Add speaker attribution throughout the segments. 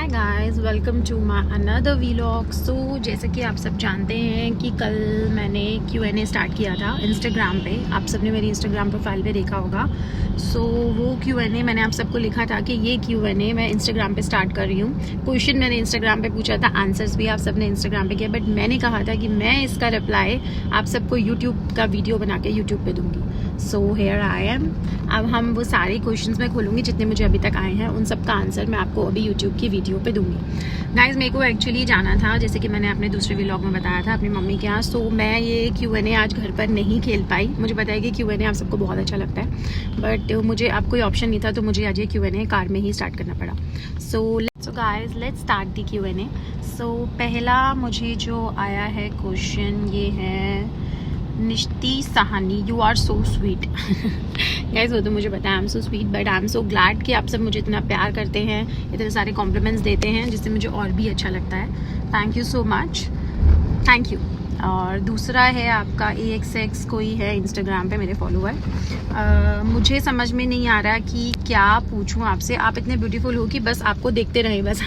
Speaker 1: Hi guys, welcome to my another vlog. So जैसे कि आप सब जानते हैं कि कल मैंने Q&A स्टार्ट किया था इंस्टाग्राम पे। आप सब ने मेरी इंस्टाग्राम प्रोफाइल पे देखा होगा। सो वो Q&A मैंने आप सबको लिखा था कि ये Q&A मैं इंस्टाग्राम पे स्टार्ट कर रही हूँ। क्वेश्चन मैंने इंस्टाग्राम पे पूछा था, आंसर्स भी आप सब ने इंस्टाग्राम पे किया, बट मैंने कहा था कि मैं इसका रिप्लाई आप सबको यूट्यूब का वीडियो बना के यूट्यूब पे दूँगी। So here I am. अब हम वो सारे क्वेश्चंस मैं खोलूँगी जितने मुझे अभी तक आए हैं, उन सब का आंसर मैं आपको अभी यूट्यूब की वीडियो पे दूँगी। गाइस, मेरे को एक्चुअली जाना था, जैसे कि मैंने अपने दूसरे व्लॉग में बताया था, अपनी मम्मी के यहाँ। सो मैं ये Q&A आज घर पर नहीं खेल पाई। मुझे पता है कि Q&A आप सबको बहुत अच्छा लगता है, बट मुझे अब कोई ऑप्शन नहीं था, तो मुझे आज ये Q&A कार में ही स्टार्ट करना पड़ा। So guys, let's start the Q&A। So पहला मुझे जो आया है क्वेश्चन, ये है Nishti Sahani, you are so sweet. Guys, वो तो मुझे पता है, I am so sweet, but I am so glad कि आप सब मुझे इतना प्यार करते हैं, इतने सारे कॉम्प्लीमेंट्स देते हैं, जिससे मुझे और भी अच्छा लगता है। Thank you so much, thank you. और दूसरा है आपका AXX कोई है इंस्टाग्राम पे मेरे फॉलोअर। मुझे समझ में नहीं आ रहा कि क्या पूछूं आपसे, आप इतने ब्यूटीफुल हो कि बस आपको देखते रहें बस।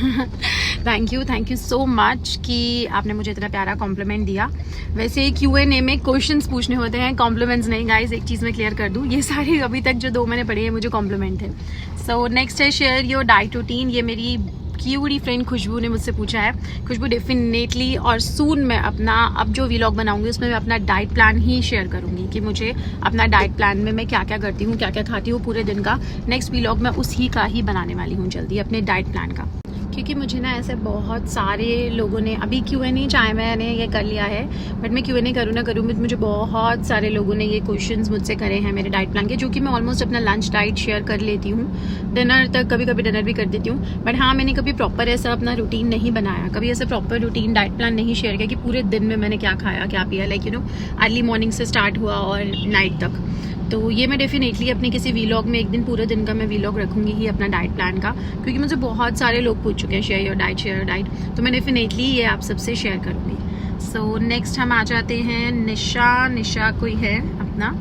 Speaker 1: थैंक यू सो मच कि आपने मुझे इतना प्यारा कॉम्प्लीमेंट दिया। वैसे Q&A में क्वेश्चंस पूछने होते हैं, कॉम्प्लीमेंट्स नहीं। गाइस, एक चीज़ मैं क्लियर कर दूं, ये सारे अभी तक जो 2 मैंने पढ़े हैं मुझे कॉम्प्लीमेंट है। सो नेक्स्ट है शेयर योर डाइट रूटीन। ये मेरी क्यूटी फ्रेंड खुशबू ने मुझसे पूछा है। खुशबू, डेफिनेटली और सून मैं अपना अब जो व्लॉग बनाऊंगी उसमें मैं अपना डाइट प्लान ही शेयर करूंगी कि मुझे अपना डाइट प्लान में मैं क्या क्या करती हूँ, क्या क्या खाती हूँ पूरे दिन का। नेक्स्ट व्लॉग मैं उसी का ही बनाने वाली हूँ जल्दी, अपने डाइट प्लान का। क्योंकि मुझे ना ऐसे बहुत सारे लोगों ने अभी Q&A चाहे मैंने ये कर लिया है, बट मैं Q&A करूँ ना करूँ, मुझे बहुत सारे लोगों ने ये क्वेश्चंस मुझसे करे हैं मेरे डाइट प्लान के, जो कि मैं ऑलमोस्ट अपना लंच डाइट शेयर कर लेती हूँ, डिनर तक कभी कभी डिनर भी कर देती हूँ। बट हाँ, मैंने कभी प्रॉपर ऐसा अपना रूटीन नहीं बनाया, कभी ऐसे प्रॉपर रूटीन डाइट प्लान नहीं शेयर किया कि पूरे दिन में मैंने क्या खाया क्या पिया, लाइक अर्ली मॉर्निंग से स्टार्ट हुआ और नाइट तक। तो ये मैं डेफिनेटली अपने किसी व्लॉग में एक दिन पूरे दिन का मैं व्लॉग रखूंगी ही अपना डाइट प्लान का, क्योंकि मुझे बहुत सारे लोग पूछ चुके हैं शेयर योर डाइट, तो मैं डेफिनेटली ये आप सबसे शेयर करूंगी। सो नेक्स्ट हम आ जाते हैं निशा कोई है अपना।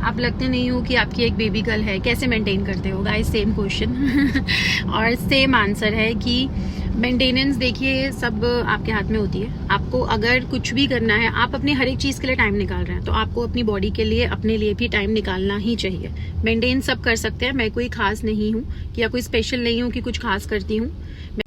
Speaker 1: आप लगते नहीं हो कि आपकी एक बेबी गर्ल है, कैसे मेंटेन करते हो? गाइस, सेम क्वेश्चन और सेम आंसर है कि मेंटेनेंस देखिए सब आपके हाथ में होती है। आपको अगर कुछ भी करना है, आप अपने हर एक चीज़ के लिए टाइम निकाल रहे हैं, तो आपको अपनी बॉडी के लिए अपने लिए भी टाइम निकालना ही चाहिए। मेंटेन सब कर सकते हैं, मैं कोई खास नहीं हूँ या कोई स्पेशल नहीं हूँ कि कुछ खास करती हूँ।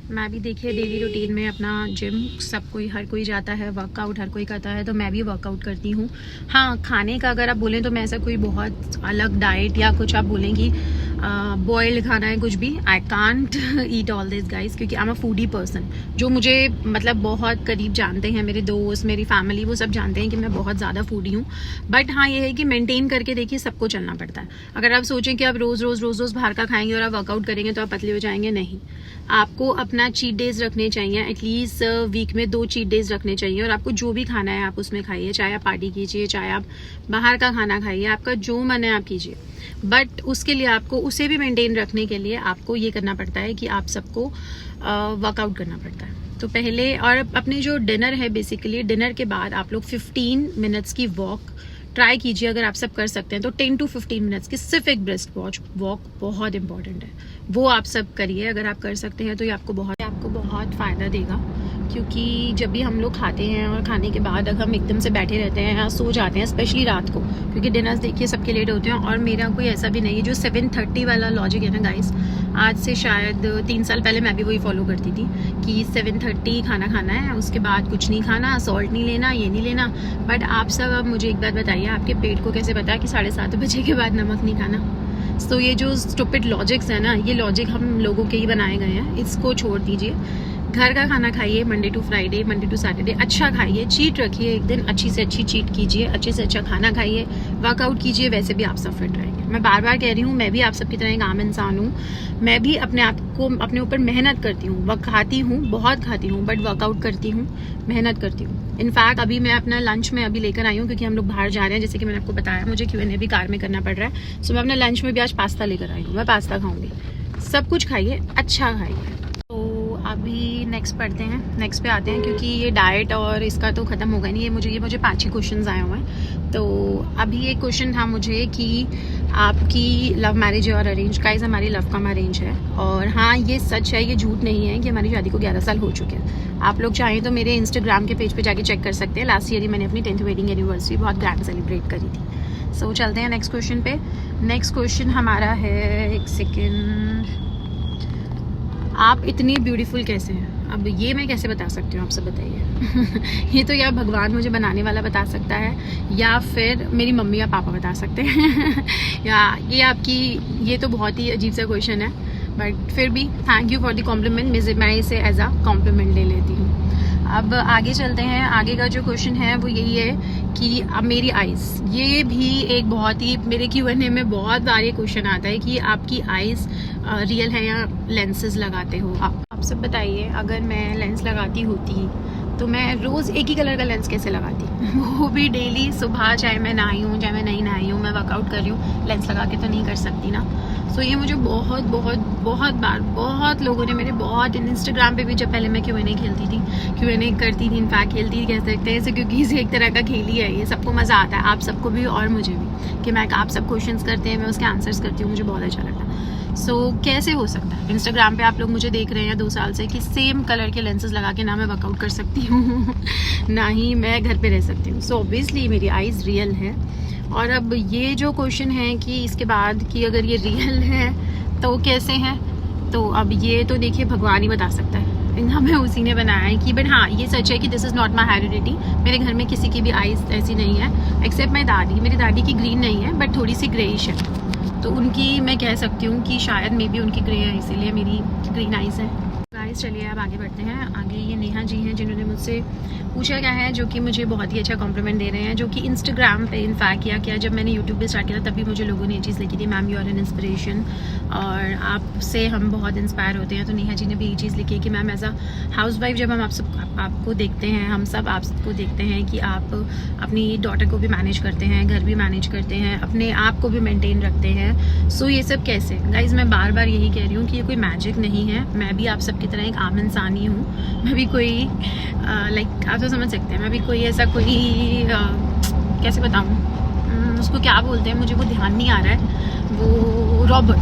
Speaker 1: मैं भी देखिए डेली रूटीन में अपना जिम सब कोई हर कोई जाता है, वर्कआउट हर कोई करता है, तो मैं भी वर्कआउट करती हूँ। हाँ, खाने का अगर आप बोलें तो मैं ऐसा कोई बहुत अलग डाइट या कुछ आप बोलेंगी बॉइल्ड खाना है कुछ भी, I can't eat all this guys, क्योंकि I am a foodie person. जो मुझे मतलब बहुत करीब जानते हैं, मेरे दोस्त, मेरी फैमिली, वो सब जानते हैं कि मैं बहुत ज़्यादा फूडी हूँ। बट हाँ, ये है कि मेंटेन करके देखिए सबको चलना पड़ता है। अगर आप सोचें कि आप रोज़ रोज़ बाहर का खाएंगे और आप वर्कआउट करेंगे तो आप पतले हो जाएंगे, नहीं। आपको अपना चीट डेज रखने चाहिए, एटलीस्ट वीक में 2 चीट डेज रखने चाहिए, और आपको जो भी खाना है आप उसमें खाइए, चाहे आप पार्टी कीजिए, चाहे आप बाहर का खाना खाइए, आपका जो मन है आप कीजिए। बट उसके लिए आपको उसे भी मेंटेन रखने के लिए आपको ये करना पड़ता है कि आप सबको वर्कआउट करना पड़ता है। तो पहले, और अपने जो डिनर है, बेसिकली डिनर के बाद आप लोग 15 मिनट्स की वॉक ट्राई कीजिए। अगर आप सब कर सकते हैं तो 10 to 15 मिनट्स की सिर्फ एक ब्रेस्ट वॉक बहुत इंपॉर्टेंट है, वो आप सब करिए। अगर आप कर सकते हैं तो ये आपको बहुत फ़ायदा देगा, क्योंकि जब भी हम लोग खाते हैं और खाने के बाद अगर हम एकदम से बैठे रहते हैं या सो जाते हैं, स्पेशली रात को, क्योंकि डिनर्स देखिए सबके लेट होते हैं, और मेरा कोई ऐसा भी नहीं है। जो 7:30 वाला लॉजिक है ना गाइस, आज से शायद 3 साल पहले मैं भी वही फॉलो करती थी कि 7:30 खाना खाना है, उसके बाद कुछ नहीं खाना, सॉल्ट नहीं लेना, ये नहीं लेना। बट आप सब अब मुझे एक बात बताइए, आपके पेट को कैसे पता है कि 7:30 बजे के बाद नमक नहीं खाना? तो ये जो स्टूपिड लॉजिक्स है ना, ये लॉजिक हम लोगों के ही बनाए गए हैं, इसको छोड़ दीजिए। घर का खाना खाइए, Monday to Friday, Monday to Saturday अच्छा खाइए, चीट रखिए, एक दिन अच्छी से अच्छी चीट कीजिए, अच्छे से अच्छा खाना खाइए, वर्कआउट कीजिए, वैसे भी आप सब फिट रहेंगे। मैं बार बार कह रही हूँ, मैं भी आप सबकी तरह एक आम इंसान हूँ, मैं भी अपने आप को अपने ऊपर मेहनत करती हूँ, वक्त खाती हूँ, बहुत खाती हूँ, बट वर्कआउट करती हूँ, मेहनत करती हूँ। इनफैक्ट अभी मैं अपना लंच में अभी लेकर आई हूँ, क्योंकि हम लोग बाहर जा रहे हैं, जैसे कि मैंने आपको बताया, मुझे Q&A भी कार में करना पड़ रहा है। सो मैं अपना लंच में भी आज पास्ता लेकर आई हूँ, मैं पास्ता खाऊंगी। सब कुछ खाइए, अच्छा खाइए। अभी नेक्स्ट पढ़ते हैं, नेक्स्ट पे आते हैं, क्योंकि ये डाइट और इसका तो ख़त्म होगा नहीं। ये मुझे 5 ही क्वेश्चन आए हुए हैं। तो अभी एक क्वेश्चन था मुझे कि आपकी लव मैरिज है और अरेंज। गाइस हमारी लव कम अरेंज है, और हाँ ये सच है, ये झूठ नहीं है कि हमारी शादी को 11 साल हो चुके हैं। आप लोग चाहें तो मेरे इंस्टाग्राम के पेज पे जाके चेक कर सकते हैं। लास्ट ईयर ही मैंने अपनी 10th वेडिंग एनिवर्सरी बहुत ग्रैंड सेलिब्रेट करी थी। सो चलते हैं नेक्स्ट क्वेश्चन पे। नेक्स्ट क्वेश्चन हमारा है, एक सेकेंड, आप इतनी ब्यूटीफुल कैसे हैं? अब ये मैं कैसे बता सकती हूँ, आप सब बताइए। ये तो या भगवान मुझे बनाने वाला बता सकता है, या फिर मेरी मम्मी या पापा बता सकते हैं। या ये आपकी, ये तो बहुत ही अजीब सा क्वेश्चन है, बट फिर भी thank you for the compliment. मैं इसे एज अ कॉम्प्लीमेंट ले लेती हूँ। अब आगे चलते हैं। आगे का जो क्वेश्चन है वो यही है कि अब मेरी आइज़, ये भी एक बहुत ही मेरे Q&A में बहुत बार ये क्वेश्चन आता है कि आपकी आइज़ रियल है या लेंसेज लगाते हो आप सब बताइए। अगर मैं लेंस लगाती होती तो मैं रोज़ एक ही कलर का लेंस कैसे लगाती, वो भी डेली सुबह, चाहे मैं नहाई हूँ चाहे मैं नहीं नहाई हूँ, मैं वर्कआउट कर रही हूँ, लेंस लगा के तो नहीं कर सकती ना। सो ये मुझे बहुत बहुत बहुत बार बहुत लोगों ने मेरे बहुत इंस्टाग्राम पे भी, जब पहले मैं Q&A खेलती थी, Q&A करती थी, इनफैक्ट खेलती कह सकते हैं इसे, क्योंकि इसे एक तरह का खेल ही है ये, सबको मज़ा आता है, आप सबको भी और मुझे भी, कि मैं आप सब क्वेश्चंस करते हैं, मैं उसके आंसर्स करती हूँ, मुझे बहुत अच्छा लगता है। सो कैसे हो सकता है इंस्टाग्राम पे आप लोग मुझे देख रहे हैं 2 साल से कि सेम कलर के लेंसेज लगा के ना मैं वर्कआउट कर सकती हूँ ना ही मैं घर पे रह सकती हूँ। सो ऑब्वियसली मेरी आइज़ रियल है। और अब ये जो क्वेश्चन है कि इसके बाद कि अगर ये रियल है तो कैसे है, तो अब ये तो देखिए भगवान ही बता सकता है, हमें उसी ने बनाया है कि। बट हाँ ये सच है कि this is not my heredity. मेरे घर में किसी की भी आइज़ ऐसी नहीं है एक्सेप्ट माई दादी। मेरी दादी की ग्रीन नहीं है बट थोड़ी सी ग्रेइश है, तो उनकी मैं कह सकती हूँ कि शायद मे बी उनकी ग्रे है, इसीलिए मेरी ग्रीन आइज़ है। गाइस चलिए अब आगे बढ़ते हैं। आगे ये नेहा जी हैं जिन्होंने मुझसे पूछा क्या है, जो कि मुझे बहुत ही अच्छा कॉम्प्लीमेंट दे रहे हैं, जो कि इंस्टाग्राम पे इनफैक्ट किया जब मैंने यूट्यूब पे स्टार्ट किया था तभी मुझे लोगों ने ये चीज़ लिखी थी, ma'am you are an inspiration, और आपसे हम बहुत इंस्पायर होते हैं। तो नेहा जी ने भी ये चीज़ लिखी है कि ma'am as a housewife जब हम आपको देखते हैं, हम सब आपको देखते हैं कि आप अपनी डॉटर को भी मैनेज करते हैं, घर भी मैनेज करते हैं, अपने आप को भी मेनटेन रखते हैं। सो ये सब कैसे? गाइज मैं बार बार यही कह रही हूँ कि ये कोई मैजिक नहीं है। मैं भी आप सबकी तरह एक आम इंसान ही हूँ। मैं भी कोई लाइक आप तो समझ सकते हैं, मैं भी कोई ऐसा कोई कैसे बताऊँ उसको क्या बोलते हैं, मुझे वो ध्यान नहीं आ रहा है, वो रॉबोट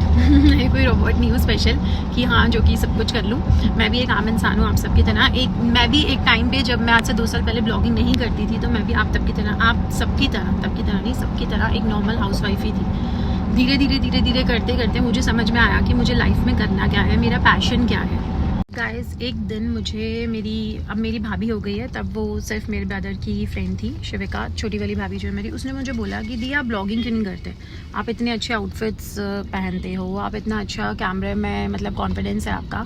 Speaker 1: मैं कोई रॉबोट नहीं हूँ स्पेशल कि हाँ जो कि सब कुछ कर लूँ। मैं भी एक आम इंसान हूँ आप सबकी तरह। मैं भी एक टाइम पे जब मैं आज से 2 साल पहले ब्लॉगिंग नहीं करती थी तो मैं भी आप सबकी तरह नहीं सबकी तरह एक नॉर्मल हाउस वाइफ ही थी। धीरे धीरे करते मुझे समझ में आया कि मुझे लाइफ में करना क्या है, मेरा पैशन क्या है। गाइस एक दिन मुझे अब मेरी भाभी हो गई है, तब वो सिर्फ मेरे ब्रदर की फ्रेंड थी, शिविका, छोटी वाली भाभी जो है मेरी, उसने मुझे बोला कि दी आप ब्लॉगिंग क्यों नहीं करते, आप इतने अच्छे आउटफिट्स पहनते हो, आप इतना अच्छा कैमरे में मतलब कॉन्फिडेंस है आपका।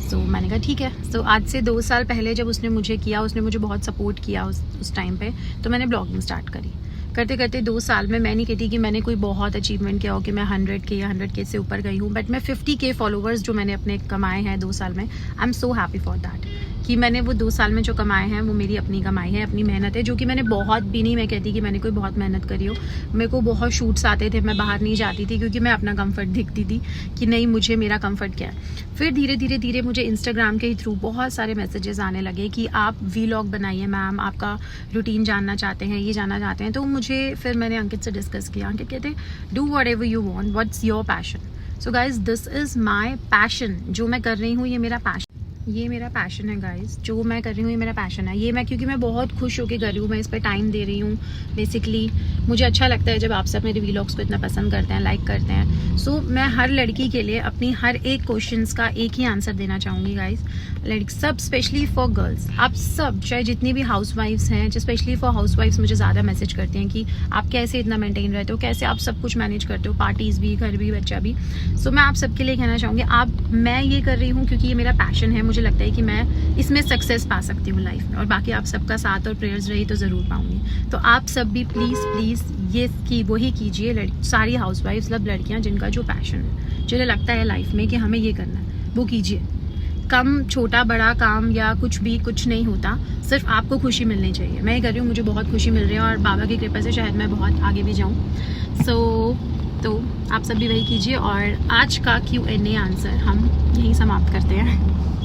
Speaker 1: सो मैंने कहा ठीक है। सो आज से 2 साल पहले जब उसने मुझे बहुत सपोर्ट किया उस टाइम पे, तो मैंने ब्लॉगिंग स्टार्ट करी। करते 2 साल में मैं नहीं कहती कि मैंने कोई बहुत अचीवमेंट किया हो कि मैं 100K या 100K से ऊपर गई हूँ, बट मैं 50K फॉलोवर्स जो मैंने अपने कमाए हैं 2 साल में, आई am so happy for that कि मैंने वो 2 साल में जो कमाए हैं वो मेरी अपनी कमाई है, अपनी मेहनत है, जो कि मैंने बहुत भी नहीं, मैं कहती कि मैंने कोई बहुत मेहनत करी हो। मेरे को बहुत शूट्स आते थे, मैं बाहर नहीं जाती थी क्योंकि मैं अपना कंफर्ट देखती थी कि नहीं मुझे मेरा कंफर्ट क्या है। फिर धीरे मुझे इंस्टाग्राम के थ्रू बहुत सारे मैसेजेस आने लगे कि आप वीलॉग बनाइए मैम, आपका रूटीन जानना चाहते हैं, ये जानना चाहते हैं। तो फिर मैंने अंकित से डिस्कस किया। अंकित कहते do what ever you want, what's your passion. So guys this is my passion, जो मैं कर रही हूँ ये मेरा पैशन है गाइज, जो मैं कर रही हूँ ये मेरा पैशन है। ये मैं क्योंकि मैं बहुत खुश होकर कर रही हूँ, मैं इस पर टाइम दे रही हूँ। बेसिकली मुझे अच्छा लगता है जब आप सब मेरे व्लॉग्स को इतना पसंद करते हैं, लाइक करते हैं। सो मैं हर लड़की के लिए अपनी हर एक क्वेश्चंस का एक ही आंसर देना चाहूँगी गाइज, लाइक सब स्पेशली फॉर गर्ल्स। आप सब चाहे जितनी भी हाउस वाइफ्स हैं, स्पेशली फॉर हाउस वाइफ्स मुझे ज़्यादा मैसेज करती हैं कि आप कैसे इतना मेंटेन रहते हो, कैसे आप सब कुछ मैनेज करते हो, पार्टीज़ भी, घर भी, बच्चा भी। सो मैं आप सबके लिए कहना चाहूँगी मैं ये कर रही हूँ क्योंकि ये मेरा पैशन है। मुझे लगता है कि मैं इसमें सक्सेस पा सकती हूँ लाइफ में, और बाकी आप सबका साथ और प्रेयर्स रही तो ज़रूर पाऊँगी। तो आप सब भी प्लीज़ ये वही कीजिए, सारी हाउस वाइफ्स, सब लड़कियाँ जिनका जो पैशन है, जिन्हें लगता है लाइफ में कि हमें ये करना है, वो कीजिए। कम छोटा बड़ा काम या कुछ नहीं होता, सिर्फ आपको खुशी मिलनी चाहिए। मैं ये कर रही हूँ, मुझे बहुत खुशी मिल रही है और बाबा की कृपा से शायद मैं बहुत आगे भी जाऊँ। तो आप सब भी वही कीजिए। और आज का Q&A आंसर हम यहीं समाप्त करते हैं।